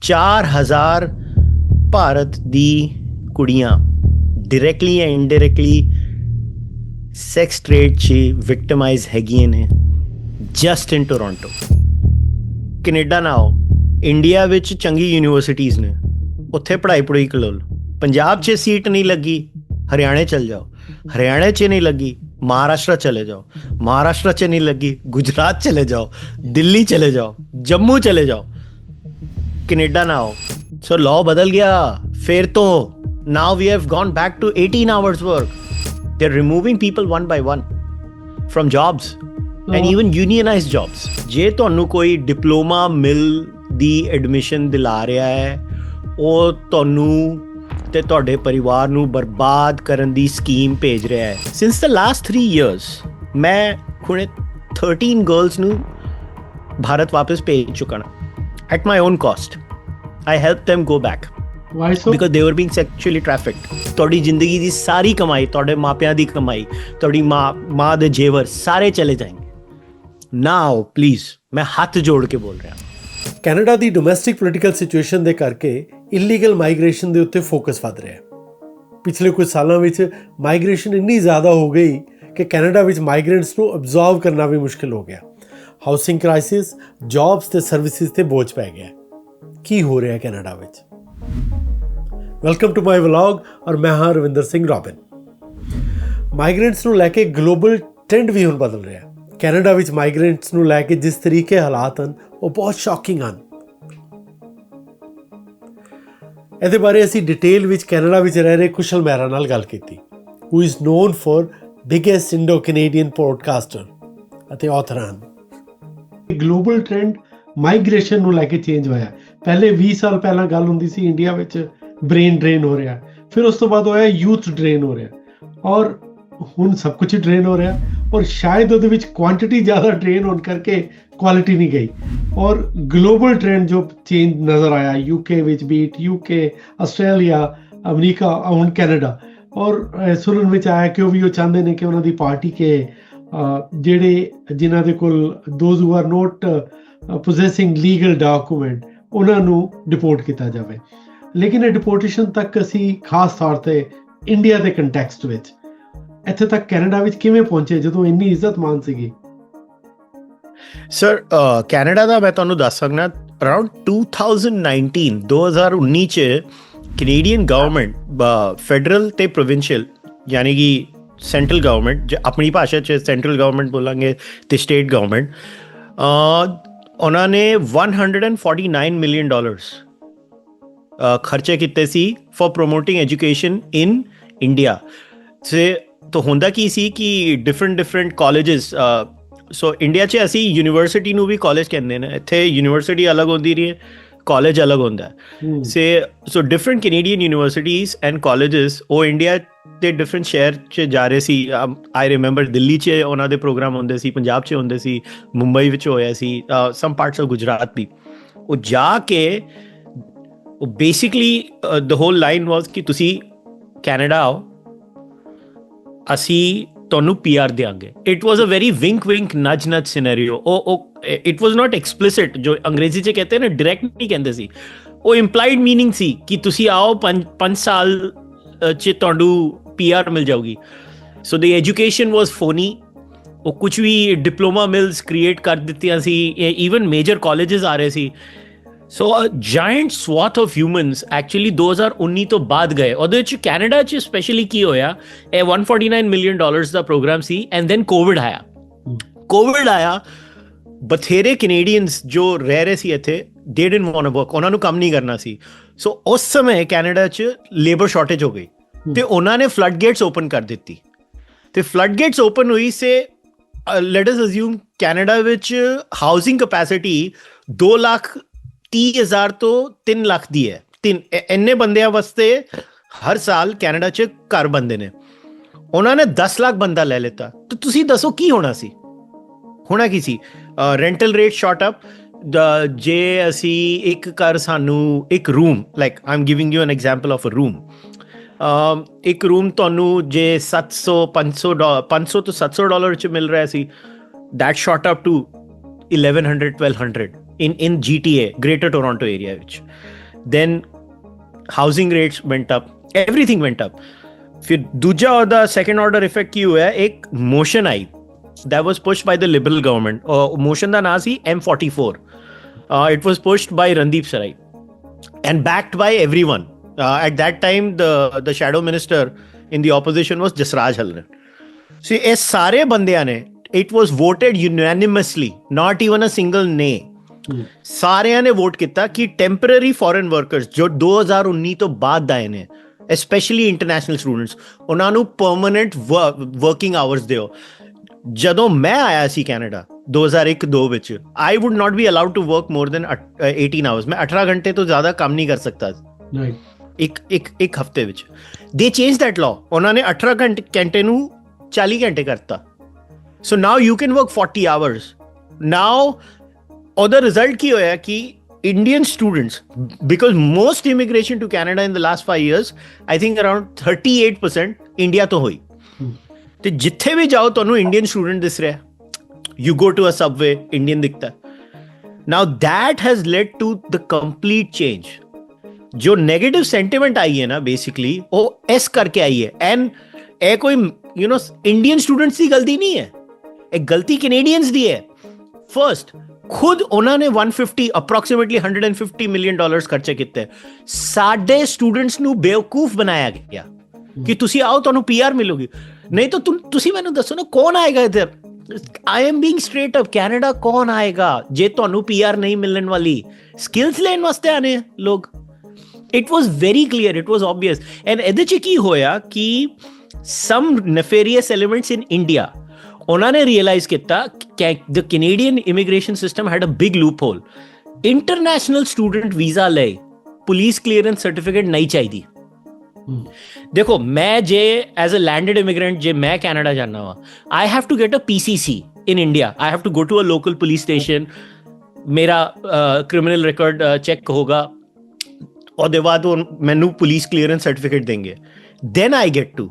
4,000 ਭਾਰਤ ਦੀ ਕੁੜੀਆਂ ਡਾਇਰੈਕਟਲੀ ਜਾਂ indirectly sex trade 'ਚ ਵਿਕਟਮਾਈਜ਼ ਹੈਗੀਆਂ ਨੇ ਜਸਟ ਇਨ ਟੋਰਾਂਟੋ। ਕੈਨੇਡਾ ਨਾ ਆਓ, ਇੰਡੀਆ ਵਿੱਚ ਚੰਗੀ ਯੂਨੀਵਰਸਿਟੀਜ਼ ਨੇ, ਉੱਥੇ ਪੜ੍ਹਾਈ ਕਰੋ ਲਓ। ਪੰਜਾਬ 'ਚ ਸੀਟ ਨਹੀਂ ਲੱਗੀ, ਹਰਿਆਣੇ ਚਲ ਜਾਓ। ਹਰਿਆਣੇ 'ਚ ਨਹੀਂ ਲੱਗੀ, महाराष्ट्र चले जाओ। महाराष्ट्र च नहीं लगी, गुजरात चले जाओ, दिल्ली चले जाओ, जम्मू चले जाओ। कनेडा ना आओ। सो लॉ बदल गया फिर तो। Now we have gone back to 18 hours work. They're removing people one by one from jobs and even unionized jobs. ਜੇ ਤੁਹਾਨੂੰ ਕੋਈ ਡਿਪਲੋਮਾ ਮਿਲ ਦੀ ਐਡਮਿਸ਼ਨ ਦਿਲਾ ਰਿਹਾ ਹੈ, ਉਹ ਤੁਹਾਨੂੰ ਤੇ ਤੁਹਾਡੇ ਪਰਿਵਾਰ ਨੂੰ ਬਰਬਾਦ ਕਰਨ ਦੀ ਸਕੀਮ ਭੇਜ ਰਿਹਾ ਹੈ। ਸਿੰਸ ਦ ਲਾਸਟ 3 years ਮੈਂ ਹੁਣੇ 13 ਗਰਲਸ ਨੂੰ ਭਾਰਤ ਵਾਪਸ ਭੇਜ ਚੁੱਕਾ ਹਾਂ at my own cost. I help them go back. Why so? Because they were being sexually trafficked. ਤੁਹਾਡੀ ਜ਼ਿੰਦਗੀ ਦੀ ਸਾਰੀ ਕਮਾਈ, ਤੁਹਾਡੇ ਮਾਪਿਆਂ ਦੀ ਕਮਾਈ, ਤੁਹਾਡੀ ਮਾਂ ਦੇ ਜੇਵਰ ਸਾਰੇ ਚਲੇ ਜਾਣਗੇ। ਨਾਓ ਪਲੀਜ਼, ਮੈਂ ਹੱਥ ਜੋੜ ਕੇ ਬੋਲ ਰਿਹਾ। ਕੈਨੇਡਾ ਦੀ ਡੋਮੈਸਟਿਕ ਪੋਲੀਟੀਕਲ ਸਿਚੁਏਸ਼ਨ ਦੇ ਕਰਕੇ ਇਲੀਗਲ ਮਾਈਗ੍ਰੇਸ਼ਨ ਦੇ ਉੱਤੇ ਫੋਕਸ ਵੱਧ ਰਿਹਾ। ਪਿਛਲੇ ਕੁਝ ਸਾਲਾਂ ਵਿੱਚ ਮਾਈਗ੍ਰੇਸ਼ਨ ਇੰਨੀ ਜ਼ਿਆਦਾ ਹੋ ਗਈ ਕਿ ਕੈਨੇਡਾ ਵਿੱਚ ਮਾਈਗ੍ਰੈਂਟਸ ਨੂੰ ਅਬਜ਼ੌਰਵ ਕਰਨਾ ਵੀ ਮੁਸ਼ਕਿਲ ਹੋ ਗਿਆ। ਹਾਊਸਿੰਗ ਕ੍ਰਾਈਸਿਸ, ਜੌਬਸ ਤੇ ਸਰਵਿਸਿਜ਼ ਤੇ ਬੋਝ ਪੈ ਗਿਆ। ਕੀ ਹੋ ਰਿਹਾ ਕੈਨੇਡਾ ਵਿੱਚ? ਵੈਲਕਮ ਟੂ ਮਾਈ ਵਲੌਗ ਔਰ ਮੈਂ ਹਾਂ ਰਵਿੰਦਰ ਸਿੰਘ ਰੋਬਿਨ। ਮਾਈਗ੍ਰੈਂਟਸ ਨੂੰ ਲੈ ਕੇ ਗਲੋਬਲ ਟ੍ਰੈਂਡ ਵੀ ਹੁਣ ਬਦਲ ਰਿਹਾ। ਕੈਨੇਡਾ ਵਿੱਚ ਮਾਈਗ੍ਰੈਂਟਸ ਨੂੰ ਲੈ ਕੇ ਜਿਸ ਤਰੀਕੇ ਹਾਲਾਤ ਹਨ ਉਹ ਬਹੁਤ ਸ਼ੌਕਿੰਗ ਹਨ। ਇਹਦੇ ਬਾਰੇ ਅਸੀਂ ਡਿਟੇਲ ਵਿੱਚ ਕੈਨੇਡਾ ਵਿੱਚ ਰਹਿ ਰਹੇ ਕੁਸ਼ਲ ਮਹਿਰਾ ਨਾਲ ਗੱਲ ਕੀਤੀ, who is non for biggest Indo Canadian podcaster ਅਤੇ ਆਥਰ ਹਨ। ਗਲੋਬਲ ਟ੍ਰੈਂਡ ਮਾਈਗ੍ਰੇਸ਼ਨ ਨੂੰ ਲੈ ਕੇ ਚੇਂਜ ਹੋਇਆ। ਪਹਿਲੇ 20 ਸਾਲ ਪਹਿਲਾਂ ਗੱਲ ਹੁੰਦੀ ਸੀ ਇੰਡੀਆ ਵਿੱਚ ਬ੍ਰੇਨ ਡਰੇਨ ਹੋ ਰਿਹਾ, ਫਿਰ ਉਸ ਤੋਂ ਬਾਅਦ ਹੋਇਆ ਯੂਥ ਡਰੇਨ ਹੋ ਰਿਹਾ, ਔਰ ਹੁਣ ਸਭ ਕੁਝ ਹੀ ਡਰੇਨ ਹੋ ਰਿਹਾ। ਔਰ ਸ਼ਾਇਦ ਉਹਦੇ ਵਿੱਚ ਕੁਆਂਟਿਟੀ ਜ਼ਿਆਦਾ ਡਰੇਨ ਹੋਣ ਕਰਕੇ ਕੁਆਲਿਟੀ ਨਹੀਂ ਗਈ। ਔਰ ਗਲੋਬਲ ਟ੍ਰੈਂਡ ਜੋ ਚੇਂਜ ਨਜ਼ਰ ਆਇਆ ਯੂਕੇ ਵਿੱਚ, ਬੀਟ ਯੂਕੇ, ਆਸਟ੍ਰੇਲੀਆ, ਅਮਰੀਕਾ, ਹੁਣ ਕੈਨੇਡਾ, ਔਰ ਸੁਣਨ ਵਿੱਚ ਆਇਆ ਕਿ ਉਹ ਚਾਹੁੰਦੇ ਨੇ ਕਿ ਉਹਨਾਂ ਦੀ ਪਾਰਟੀ ਕੇ ਜਿਹੜੇ ਜਿਨ੍ਹਾਂ ਦੇ ਕੋਲ those who are not possessing legal document, ਉਹਨਾਂ ਨੂੰ ਡਿਪੋਰਟ ਕੀਤਾ ਜਾਵੇ। ਲੇਕਿਨ ਇਹ ਡਿਪੋਰਟੇਸ਼ਨ ਤੱਕ ਅਸੀਂ ਖਾਸ ਤੌਰ 'ਤੇ ਇੰਡੀਆ ਦੇ ਕੰਟੈਕਸਟ ਵਿੱਚ ਇੱਥੇ ਤੱਕ ਕੈਨੇਡਾ ਵਿੱਚ ਕਿਵੇਂ ਪਹੁੰਚੇ ਜਦੋਂ ਇੰਨੀ ਇੱਜ਼ਤ ਮਾਨ ਸੀਗੀ? ਸਰ, ਕੈਨੇਡਾ ਦਾ ਮੈਂ ਤੁਹਾਨੂੰ ਦੱਸ ਸਕਦਾ, ਅਰਾਊਂਡ 2019 'ਚ ਕੈਨੇਡੀਅਨ ਗਵਰਨਮੈਂਟ, ਫੈਡਰਲ ਤੇ ਪ੍ਰੋਵਿੰਸ਼ੀਅਲ ਯਾਨੀ ਕਿ ਸੈਂਟਰਲ ਗਵਰਨਮੈਂਟ, ਆਪਣੀ ਭਾਸ਼ਾ 'ਚ ਸੈਂਟਰਲ ਗਵਰਨਮੈਂਟ ਬੋਲਾਂਗੇ ਤੇ ਸਟੇਟ ਗਵਰਨਮੈਂਟ, ਉਹਨਾਂ ਨੇ $149 million ਖਰਚੇ ਕੀਤੇ ਸੀ for promoting education in India. ਤਾਂ ਹੁੰਦਾ ਕੀ ਸੀ ਕਿ ਡਿਫਰੈਂਟ ਕਾਲਜਿਸ, ਸੋ ਇੰਡੀਆ 'ਚ ਅਸੀਂ ਯੂਨੀਵਰਸਿਟੀ ਨੂੰ ਵੀ ਕਾਲਜ ਕਹਿੰਦੇ ਨੇ, ਇੱਥੇ ਯੂਨੀਵਰਸਿਟੀ ਅਲੱਗ ਹੁੰਦੀ ਰਹੀ ਹੈ, ਕਾਲਜ ਅਲੱਗ ਹੁੰਦਾ। So different Canadian universities and colleges ਉਹ ਇੰਡੀਆ ਦੇ ਡਿਫਰੈਂਟ ਸ਼ਹਿਰ 'ਚ ਜਾ ਰਹੇ ਸੀ। ਆਈ ਰਿਮੈਂਬਰ ਦਿੱਲੀ 'ਚ ਉਹਨਾਂ ਦੇ ਪ੍ਰੋਗਰਾਮ ਹੁੰਦੇ ਸੀ, ਪੰਜਾਬ 'ਚ ਹੁੰਦੇ ਸੀ, ਮੁੰਬਈ ਵਿੱਚ ਹੋਇਆ ਸੀ, ਸਮ ਪਾਰਟਸ ਆਫ ਗੁਜਰਾਤ ਵੀ। ਉਹ ਜਾ ਕੇ ਉਹ basically the whole line was ਕਿ ਤੁਸੀਂ ਕੈਨੇਡਾ ਆਓ, ਅਸੀਂ ਤੁਹਾਨੂੰ PR ਦਿਆਂਗੇ। It was a very wink nudge scenario. It was not explicit, ਜੋ ਅੰਗਰੇਜ਼ੀ 'ਚ ਕਹਿੰਦੇ ਨੇ, ਡਾਇਰੈਕਟ ਨਹੀਂ ਕਹਿੰਦੇ ਸੀ। ਉਹ ਇੰਪਲਾਈਡ ਮੀਨਿੰਗ ਸੀ ਕਿ ਤੁਸੀਂ ਆਓ, 5 ਸਾਲ 'ਚ ਤੁਹਾਨੂੰ PR ਮਿਲ ਜਾਊਗੀ। ਸੋ ਦੀ ਐਜੂਕੇਸ਼ਨ ਵਾਜ਼ ਫੋਨੀ। ਉਹ ਕੁਛ ਵੀ ਡਿਪਲੋਮਾ ਮਿਲਸ ਕ੍ਰੀਏਟ ਕਰ ਦਿੱਤੀਆਂ ਸੀ, ਈਵਨ ਮੇਜਰ ਕਾਲਜਿਸ ਆ ਰਹੇ ਸੀ। ਸੋ ਅ ਜਾਇੰਟ ਸਵਾਥ ਆਫ ਹਿਊਮਨਸ ਐਕਚੁਅਲੀ 2019 ਤੋਂ ਬਾਅਦ ਗਏ। ਉਹਦੇ ਵਿੱਚ ਕੈਨੇਡਾ 'ਚ ਸਪੈਸ਼ਲੀ ਕੀ ਹੋਇਆ, ਇਹ $149 million ਦਾ ਪ੍ਰੋਗਰਾਮ ਸੀ, ਐਂਡ ਦੈਨ ਕੋਵਿਡ ਆਇਆ। ਬਥੇਰੇ ਕੈਨੇਡੀਅਨਸ ਜੋ ਰਹਿ ਰਹੇ ਸੀ ਇੱਥੇ, ਦੇ ਡਿਡਨਟ ਵਾਂਟ ਟੂ ਵਰਕ, ਉਹਨਾਂ ਨੂੰ ਕੰਮ ਨਹੀਂ ਕਰਨਾ ਸੀ। ਸੋ ਉਸ ਸਮੇਂ ਕੈਨੇਡਾ 'ਚ ਲੇਬਰ ਸ਼ਾਰਟੇਜ ਹੋ ਗਈ ਤੇ ਉਹਨਾਂ ਨੇ ਫਲੱਡ ਗੇਟਸ ਓਪਨ ਕਰ ਦਿੱਤੀ। ਤੇ ਫਲੱਡ ਗੇਟਸ ਓਪਨ ਹੋਈ ਸੇ ਲੈਟ ਅਸ ਅਸਿਊਮ ਕੈਨੇਡਾ ਵਿੱਚ ਹਾਊਸਿੰਗ ਕਪੈਸਿਟੀ 2,30,000 ਤੋਂ 3 ਲੱਖ ਦੀ ਹੈ। ਇੰਨੇ ਬੰਦਿਆਂ ਵਾਸਤੇ ਹਰ ਸਾਲ ਕੈਨੇਡਾ 'ਚ ਘਰ ਬਣਦੇ ਨੇ। ਉਹਨਾਂ ਨੇ 10 ਲੱਖ ਬੰਦਾ ਲੈ ਲਿੱਤਾ। ਤਾਂ ਤੁਸੀਂ ਦੱਸੋ ਕੀ ਹੋਣਾ ਸੀ? ਹੋਣਾ ਕੀ ਸੀ? Rental rate shot up. ਜੇ ਅਸੀਂ ਇੱਕ ਘਰ, ਸਾਨੂੰ ਇੱਕ room, like I am giving you an example of a room, ਇੱਕ ਰੂਮ ਤੁਹਾਨੂੰ ਜੇ $500 ਤੋਂ $700 'ਚ ਮਿਲ ਰਿਹਾ ਸੀ, that shot up to $1,100, $1,200 in GTA, Greater Toronto area. Then housing rates went up, everything went up. फिर दूजा और द सेकेंड ऑर्डर इफेक्ट की हुआ है, एक motion I that was pushed by the Liberal government. Motion ਦਾ ਨਾਂ ਸੀ M44. It was pushed by Randeep Sarai and backed by everyone. At that time, the shadow minister in the opposition was Jasraj Halner. See, ਇਹ ਸਾਰੇ ਬੰਦਿਆਂ ਨੇ, it was voted unanimously, not even a single nay. ਸਾਰਿਆਂ ਨੇ vote ਕੀਤਾ ਕਿ temporary foreign workers ਜੋ 2019 ਤੋਂ ਬਾਅਦ ਆਏ ਨੇ, ਸਪੈਸ਼ਲੀ ਇੰਟਰਨੈਸ਼ਨਲ ਸਟੂਡੈਂਟਸ, ਉਹਨਾਂ ਨੂੰ ਪਰਮਨੈਂਟ ਵਰਕਿੰਗ ਆਵਰਸ ਦਿਓ. ਜਦੋਂ ਮੈਂ ਆਇਆ ਸੀ ਕੈਨੇਡਾ 2001-2 ਵਿੱਚ, I would not be allowed to work more than 18 hours. ਮੈਂ 18 ਘੰਟੇ ਤੋਂ ਜ਼ਿਆਦਾ ਕੰਮ ਨਹੀਂ ਕਰ ਸਕਦਾ ਇੱਕ ਹਫਤੇ ਵਿੱਚ. ਦੇ ਚੇਂਜ ਦੈਟ ਲਾਅ. ਉਹਨਾਂ ਨੇ 18 ਘੰਟੇ ਨੂੰ 40 ਘੰਟੇ ਕਰਤਾ. So now you can work 40 hours. Now ਉਹਦਾ ਰਿਜ਼ਲਟ ਕੀ ਹੋਇਆ ਕਿ Indian students, because most immigration to Canada in the last 5 years, I think around 38% India ਤੋਂ ਹੋਈ. ਤੇ ਜਿੱਥੇ ਵੀ ਜਾਓ ਤੁਹਾਨੂੰ ਇੰਡੀਅਨ ਸਟੂਡੈਂਟ ਦਿਸ ਰਿਹਾ. You go to a subway, Indian ਦਿਖਦਾ. Now that has led to the complete change. ਜੋ negative sentiment ਆਈ ਹੈ ਨਾ ਬੇਸਿਕਲੀ, ਉਹ ਇਸ ਕਰਕੇ ਆਈ ਹੈ. ਐਂਡ ਇਹ ਕੋਈ ਇੰਡੀਅਨ ਸਟੂਡੈਂਟਸ ਦੀ ਗਲਤੀ ਨਹੀਂ ਹੈ, ਇਹ ਗਲਤੀ ਕੈਨੇਡੀਅਨਸ ਦੀ ਹੈ. ਫਰਸਟ, ਖੁਦ ਉਹਨਾਂ ਨੇ 150 ਅਪਰੋਕਸੀਮੇਟਲੀ $150 million ਖਰਚੇ ਕੀਤੇ. ਸਾਡੇ ਸਟੂਡੈਂਟਸ ਨੂੰ ਬੇਵਕੂਫ ਬਣਾਇਆ ਗਿਆ ਕਿ ਤੁਸੀਂ ਆਓ ਤੁਹਾਨੂੰ PR ਮਿਲੂਗੀ. ਨਹੀਂ ਤਾਂ ਤੁਸੀਂ ਮੈਨੂੰ ਦੱਸੋ ਨਾ, ਕੌਣ ਆਏਗਾ ਇੱਧਰ? I am being straight up, Canada ਕੌਣ ਆਏਗਾ ਜੇ ਤੁਹਾਨੂੰ PR ਨਹੀਂ ਮਿਲਣ ਵਾਲੀ? ਸਕਿੱਲਸ ਲੈਣ ਵਾਸਤੇ ਆਨੇ ਲੋਕ. It was very clear, it was obvious. And ਇਹਦੇ 'ਚ ਕੀ ਹੋਇਆ ਕਿ ਸਮ ਨੈਫੇਰੀਅਸ ਐਲੀਮੈਂਟਸ ਇਨ ਇੰਡੀਆ, ਉਹਨਾਂ ਨੇ ਰਿਅਲਾਈਜ਼ ਕੀਤਾ ਕਿ the Canadian immigration system had a big loophole. International student visa ਲਈ ਪੁਲਿਸ ਕਲੀਅਰੈਂਸ ਸਰਟੀਫਿਕੇਟ ਨਹੀਂ ਚਾਹੀਦੀ. ਦੇਖੋ, ਮੈਂ ਜੇ ਐਜ਼ ਅ ਲੈਂਡਡ ਇਮੀਗ੍ਰੈਂਟ ਜੇ ਮੈਂ ਕੈਨੇਡਾ ਜਾਣਾ ਵਾ, I have to get a PCC in India. I have to go to a local police station. ਮੇਰਾ ਕ੍ਰਿਮੀਨਲ ਰਿਕਾਰਡ ਚੈੱਕ ਹੋਗਾ, ਉਹਦੇ ਬਾਅਦ ਉਹ ਮੈਨੂੰ ਪੁਲਿਸ ਕਲੀਅਰੈਂਸ ਸਰਟੀਫਿਕੇਟ ਦੇਂਗੇ. then I get to.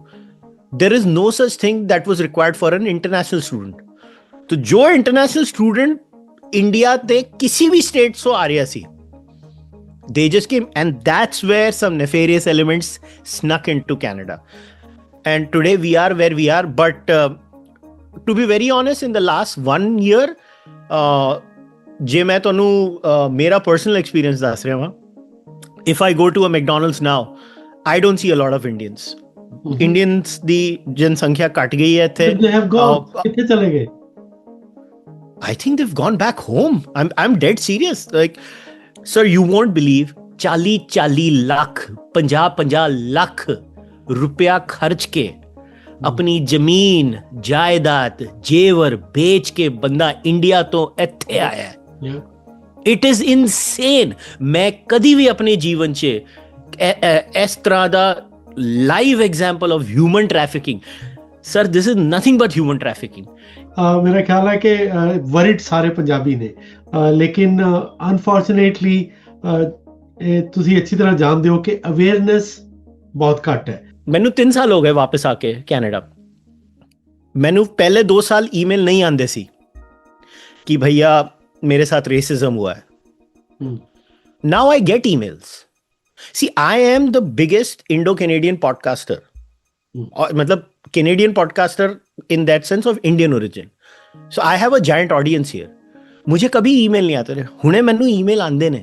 There is no such thing that was required for an international student. तो जो international student India ते किसी भी स्टेट से आ रहा सी, they just came, and that's where some nefarious elements snuck into Canada. And today we are where we are. But to be very honest, in the last 1 year, जे मैं तोनू मेरा personal experience दस रहा हूँ, if I go to a McDonald's now, I don't see a lot of Indians. Indians ਦੀ ਜਨਸੰਖਿਆ ਘਟ ਗਈ ਹੈ ਇੱਥੇ. ਕਿੱਥੇ ਚਲੇ ਗਏ? I think they've gone back home. I'm dead serious. Like, sir, you won't believe, 40 lakh 50 lakh रुपया खर्च के अपनी जमीन जायदाद जेवर बेच के बंदा इंडिया तो ਇੱਥੇ ਆਇਆ ਹੈ. It is insane. मैं कदी भी अपने जीवन च ਇਸ ਤਰ੍ਹਾਂ ਦਾ live example of human trafficking, sir this is nothing but human trafficking. ਮੇਰਾ ਖਿਆਲ ਹੈ ਕਿ ਵਰਿਡ ਸਾਰੇ ਪੰਜਾਬੀ ਨੇ, ਲੇਕਿਨ ਅਨਫੋਰਚੂਨੇਟਲੀ ਤੁਸੀਂ ਅੱਛੀ ਤਰ੍ਹਾਂ ਜਾਣਦੇ ਹੋ ਕਿ ਅਵੇਅਰਨੈਸ ਬਹੁਤ ਘੱਟ ਹੈ. ਮੈਨੂੰ 3 ਸਾਲ ਹੋ ਗਏ ਵਾਪਸ ਆ ਕੇ ਕੈਨੇਡਾ. ਮੈਨੂੰ ਪਹਿਲੇ 2 ਸਾਲ ਈਮੇਲ ਨਹੀਂ ਆਉਂਦੇ ਸੀ ਕਿ ਭਈਆ ਮੇਰੇ ਸਾਥ रेसिज्म हुआ है. Now I get emails. See, I am the biggest Indo-Canadian podcaster. मतलब Canadian podcaster in that sense of Indian origin. So I have a giant audience here. मुझे कभी ईमेल नहीं आते रहे. हुणे मैनू ईमेल आंदे ने,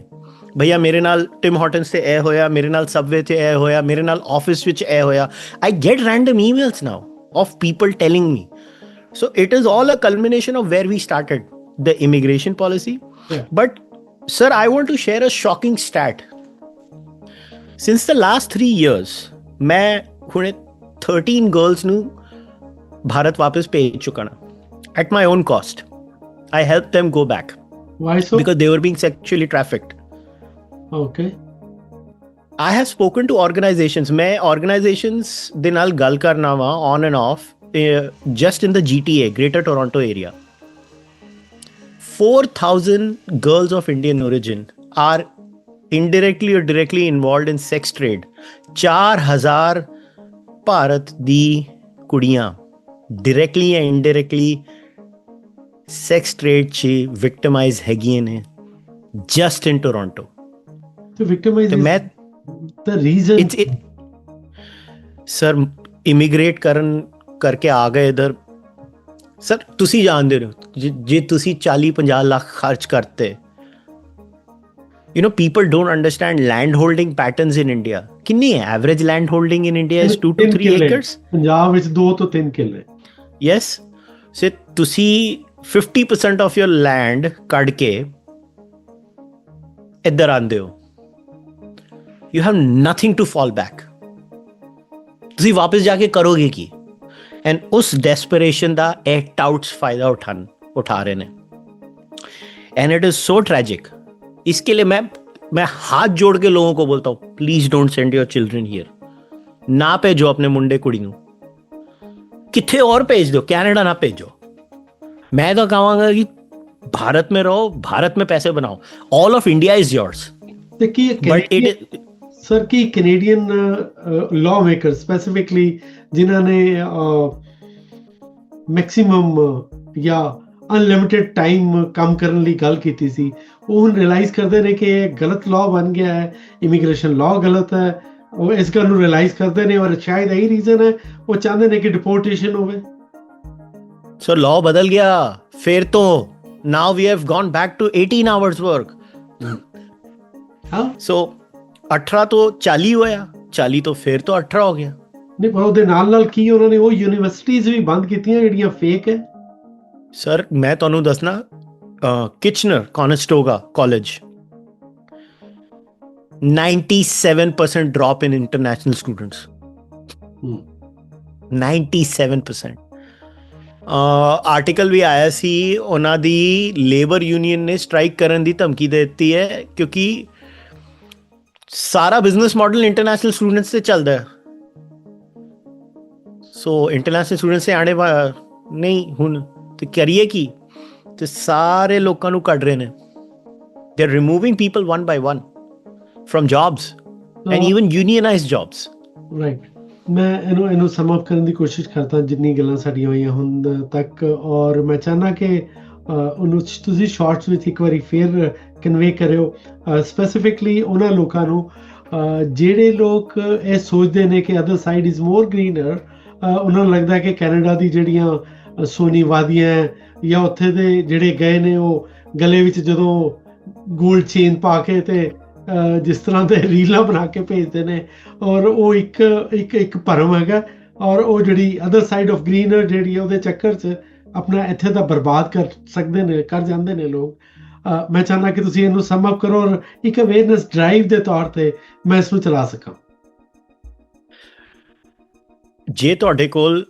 भैया मेरे नाल टिम हॉटन्स ते ए होया, मेरे नाल सबवे ते ए होया, मेरे नाल ऑफिस विच ए होया. I get random emails now of people telling me. So it is all a culmination of where we started, the immigration policy. Yeah. But sir, I want to share a shocking stat. Since the last 3 years, मैं हुणे 13 girls ਨੂੰ भारत वापस भेज चुका ना, at my own cost. I helped them go back. Why so? Because they were being sexually trafficked. Okay. I have spoken to organizations. मैं organizations ਦੇ ਨਾਲ ਗੱਲ ਕਰਨਾ ਵਾ on and off, just in the GTA, Greater Toronto area. 4,000 girls of Indian origin are indirectly or directly involved in sex trade. 4,000 Bharat ਦੀ ਕੁੜੀਆਂ directly and indirectly sex trade 'ਚ victimized ਹੈਗੀਆਂ ਨੇ. just in Toronto. तो victimize ਤੇ is ਮੈਂ the reason. Sir immigrate ਕਰਨ ਕਰਕੇ ਆ ਗਏ ਇਧਰ। ਸਰ ਤੁਸੀਂ ਜਾਣਦੇ ਹੋ ਜੇ ਤੁਸੀਂ 40-50 ਲੱਖ ਖਰਚ ਕਰਤੇ, people don't understand land holding patterns in India. ਕਿੰਨੀ ਹੈ average land holding in India is 2 to 3 acres. Punjab ਵਿੱਚ 2 ਤੋਂ 3 ਕਿੱਲੇ। Yes. So ਤੁਸੀਂ 50% of your land ਕੱਢ ਕੇ ਇੱਧਰ ਆਉਂਦੇ ਹੋ, you have nothing to fall back. ਤੁਸੀਂ ਵਾਪਸ ਜਾ ਕੇ ਕਰੋਗੇ ਕੀ? ਐਂਡ ਉਸ ਡੈਸਪਰੇਸ਼ਨ ਦਾ ਇਹ ਟਾਊਟਸ ਫਾਇਦਾ ਉਠਾ ਰਹੇ ਨੇ, and it is so tragic. इसके लिए मैं हाथ जोड़ के लोगों को बोलता हूँ, please don't send your children here. ना भेजो अपने मुंडे कुड़ी नूं, किथे और भेज दो, कैनेडा ना भेजो। मैं तो कहांगा कि भारत में रहो, भारत में पैसे बनाओ। All of India is yours. But it sir की कैनेडियन लॉ मेकर स्पेसिफिकली जिन्हां ने मैक्सिमम या ਅਨਲਿਮਿਟਿਡ ਟਾਈਮ ਕੰਮ ਕਰਨ ਲਈ ਗੱਲ ਕੀਤੀ ਸੀ, ਉਹ ਹੁਣ ਰਿਅਲਾਈਜ਼ ਕਰਦੇ ਨੇ ਕਿ ਇਹ ਗਲਤ ਲਾਅ ਬਣ ਗਿਆ ਹੈ, ਇਮੀਗ੍ਰੇਸ਼ਨ ਲਾਅ ਗਲਤ ਹੈ। ਉਹ ਇਸ ਗੱਲ ਨੂੰ ਰਿਅਲਾਈਜ਼ ਕਰਦੇ ਨੇ ਔਰ ਸ਼ਾਇਦ ਇਹੀ ਰੀਜ਼ਨ ਹੈ ਉਹ ਚਾਹੁੰਦੇ ਨੇ ਕਿ ਡਿਪੋਰਟੇਸ਼ਨ ਹੋਵੇ। ਸੋ ਲਾਅ ਬਦਲ ਗਿਆ ਫਿਰ ਤੋਂ, now we have gone back to 18 hours work. ਹਾਂ, ਸੋ 18 ਤੋਂ 40 ਹੋਇਆ, 40 ਤੋਂ ਫਿਰ ਤੋਂ 18 ਹੋ ਗਿਆ। ਨਹੀਂ, ਪਰ ਉਹਦੇ ਨਾਲ ਕੀ ਉਹਨਾਂ ਨੇ ਉਹ ਯੂਨੀਵਰਸਿਟੀਜ਼ ਵੀ ਬੰਦ ਕੀਤੀਆਂ ਜਿਹੜੀਆਂ ਫੇਕ ਹੈ। ਸਰ ਮੈਂ ਤੁਹਾਨੂੰ ਦੱਸਣਾ, ਕਿਚਨਰ ਕੋਨਸਟੋਗਾ ਕਾਲਜ 97% ਡ੍ਰੌਪ ਇਨ ਇੰਟਰਨੈਸ਼ਨਲ ਸਟੂਡੈਂਟਸ। 97%। ਆਰਟੀਕਲ ਵੀ ਆਇਆ ਸੀ, ਉਹਨਾਂ ਦੀ ਲੇਬਰ ਯੂਨੀਅਨ ਨੇ ਸਟ੍ਰਾਈਕ ਕਰਨ ਦੀ ਧਮਕੀ ਦੇ ਦਿੱਤੀ ਹੈ, ਕਿਉਂਕਿ ਸਾਰਾ ਬਿਜ਼ਨਸ ਮਾਡਲ ਇੰਟਰਨੈਸ਼ਨਲ ਸਟੂਡੈਂਟਸ ਤੇ ਚੱਲਦਾ ਹੈ। ਸੋ ਇੰਟਰਨੈਸ਼ਨਲ ਸਟੂਡੈਂਟਸ ਤੇ ਆਣੇ ਨਹੀਂ ਹੁਣ ਤੇ ਕਰੀਏ ਕੀ? ਤੇ ਸਾਰੇ ਲੋਕਾਂ ਨੂੰ ਕੱਢ ਰਹੇ ਨੇ। They are removing people one by one from jobs and even unionized jobs. Right, ਮੈਂ ਇਹਨੂੰ ਸਮ ਅਪ ਕਰਨ ਦੀ ਕੋਸ਼ਿਸ਼ ਕਰਦਾ ਜਿੰਨੀ ਗੱਲਾਂ ਸਾਡੀਆਂ ਹੋਈਆਂ ਹੁਣ ਤੱਕ, ਔਰ ਮੈਂ ਚਾਹੁੰਦਾ ਕਿ ਉਹਨੂੰ ਤੁਸੀਂ ਸ਼ਾਰਟਸ ਵਿੱਚ ਇੱਕ ਵਾਰੀ ਫਿਰ ਕਨਵੇ ਕਰਿਓ, ਸਪੈਸੀਫਿਕਲੀ ਉਹਨਾਂ ਲੋਕਾਂ ਨੂੰ ਜਿਹੜੇ ਲੋਕ ਇਹ ਸੋਚਦੇ ਨੇ ਕਿ other side is more greener. ਉਹਨਾਂ ਨੂੰ ਲੱਗਦਾ ਕਿ ਕੈਨੇਡਾ ਦੀ ਜਿਹੜੀਆਂ ਸੋਨੀ ਵਾਦੀਆਂ ਜਾਂ ਉੱਥੇ ਦੇ ਜਿਹੜੇ ਗਏ ਨੇ ਉਹ ਗਲੇ ਵਿੱਚ ਜਦੋਂ ਗੋਲਡ ਚੇਨ ਪਾ ਕੇ ਤੇ ਜਿਸ ਤਰ੍ਹਾਂ ਦੇ ਰੀਲਾਂ ਬਣਾ ਕੇ ਭੇਜਦੇ ਨੇ, ਔਰ ਉਹ ਇੱਕ ਭਰਮ ਹੈਗਾ। ਔਰ ਉਹ ਜਿਹੜੀ ਅਦਰ ਸਾਈਡ ਆਫ ਗ੍ਰੀਨਰ ਜਿਹੜੀ ਉਹਦੇ ਚੱਕਰ 'ਚ ਆਪਣਾ ਇੱਥੇ ਦਾ ਬਰਬਾਦ ਕਰ ਸਕਦੇ ਨੇ, ਕਰ ਜਾਂਦੇ ਨੇ ਲੋਕ। ਮੈਂ ਚਾਹੁੰਦਾ ਕਿ ਤੁਸੀਂ ਇਹਨੂੰ ਸਮ ਅਪ ਕਰੋ ਔਰ ਇੱਕ ਅਵੇਅਰਨੈਸ ਡਰਾਈਵ ਦੇ ਤੌਰ ਤੇ ਮੈਂ ਇਸ ਨੂੰ ਚਲਾ ਸਕਾਂ। ਜੇ ਤੁਹਾਡੇ ਕੋਲ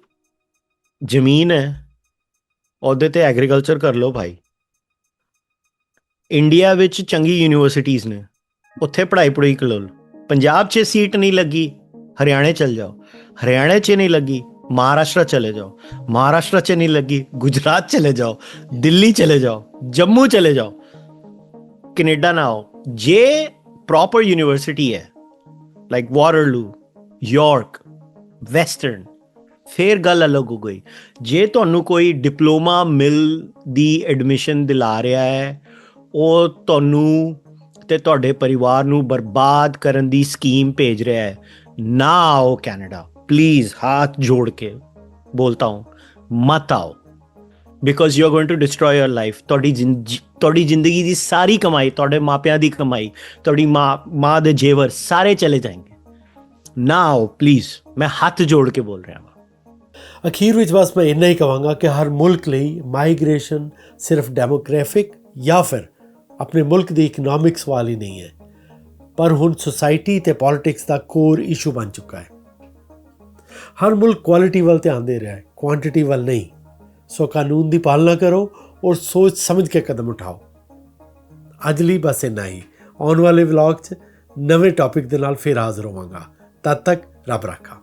ਜ਼ਮੀਨ ਹੈ ਉਹਦੇ ਤੇ ਐਗਰੀਕਲਚਰ ਕਰ ਲਓ ਭਾਈ। ਇੰਡੀਆ ਵਿੱਚ ਚੰਗੀ ਯੂਨੀਵਰਸਿਟੀਜ਼ ਨੇ, ਉੱਥੇ ਪੜ੍ਹਾਈ ਕਰ ਲਓ। ਪੰਜਾਬ 'ਚ ਸੀਟ ਨਹੀਂ ਲੱਗੀ, ਹਰਿਆਣੇ ਚਲ ਜਾਓ। ਹਰਿਆਣੇ 'ਚ ਨਹੀਂ ਲੱਗੀ, महाराष्ट्र चले जाओ। महाराष्ट्र च नहीं लगी, गुजरात चले जाओ, दिल्ली चले जाओ, जम्मू चले जाओ, कनेडा ना आओ। जे प्रॉपर यूनिवर्सिटी है लाइक वाटरलू, यॉर्क, वेस्टर्न, फिर गल अलग हो गई। जे तुहानू कोई डिप्लोमा मिल दी एडमिशन दिला रहा है, वो तुहानू ते तुहाडे परिवार नू बर्बाद करन दी स्कीम भेज रहा है, ना आओ कैनेडा। प्लीज हाथ जोड़ के बोलता हूं, मत आओ, because you are going to destroy your life. तुहाडी जिंदगी दी सारी कमाई, तुहाडे मापियां दी कमाई, तुहाडी मां दे जेवर सारे चले जाएंगे। ना आओ प्लीज, मैं हाथ जोड़ के बोल रहा हूं। अखीर विच बस मैं इन्ना ही कहांगा कि हर मुल्क लई माइग्रेशन सिर्फ डेमोग्राफिक या फिर अपने मुल्क दी इकनॉमिक सवाल ही नहीं है, पर हुण सोसाइटी ते पॉलिटिक्स दा कोर इशू बन चुका है। हर मुल्क क्वालिटी वाल ध्यान दे रहा है, क्वांटिटी वाल नहीं। सो कानून की पालना करो और सोच समझ के कदम उठाओ। अज लई बस इन्ना ही। आने वाले व्लॉग च नवे टॉपिक दे नाल फिर हाज़र होवांगा। तद तक रब रखा।